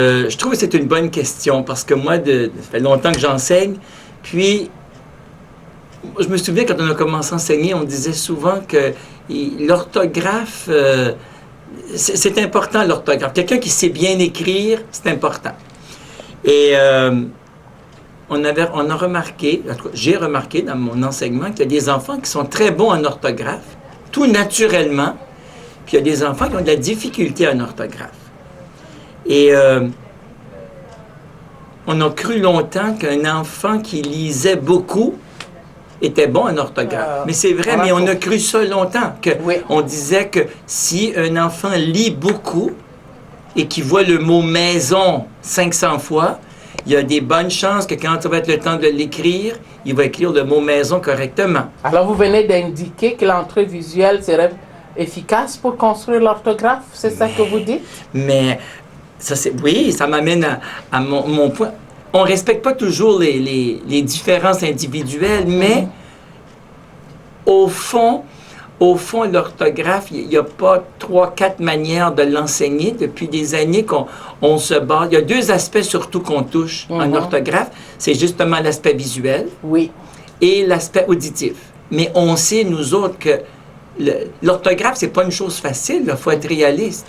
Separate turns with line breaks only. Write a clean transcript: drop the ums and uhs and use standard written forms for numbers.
Je trouve que c'est une bonne question parce que moi, ça fait longtemps que j'enseigne. Puis, je me souviens quand on a commencé à enseigner, on disait souvent que l'orthographe, c'est important l'orthographe. Quelqu'un qui sait bien écrire, c'est important. Et on a remarqué, en tout cas, j'ai remarqué dans mon enseignement qu'il y a des enfants qui sont très bons en orthographe, tout naturellement, puis il y a des enfants qui ont de la difficulté en orthographe. Et on a cru longtemps qu'un enfant qui lisait beaucoup était bon en orthographe. Mais c'est vrai, mais on a cru ça longtemps. On disait que si un enfant lit beaucoup et qu'il voit le mot maison 500 fois, il y a des bonnes chances que quand ça va être le temps de l'écrire, il va écrire le mot maison correctement.
Alors vous venez d'indiquer que l'entrée visuelle serait efficace pour construire l'orthographe, c'est ça que vous dites?
Mais ça, oui, ça m'amène à mon point. On ne respecte pas toujours les différences individuelles, mais au fond, l'orthographe, il n'y a pas 3-4 manières de l'enseigner. Depuis des années qu'on se bat. Il y a 2 aspects surtout qu'on touche en orthographe. C'est justement l'aspect visuel et l'aspect auditif. Mais on sait, nous autres, que l'orthographe, c'est pas une chose facile. Il faut être réaliste.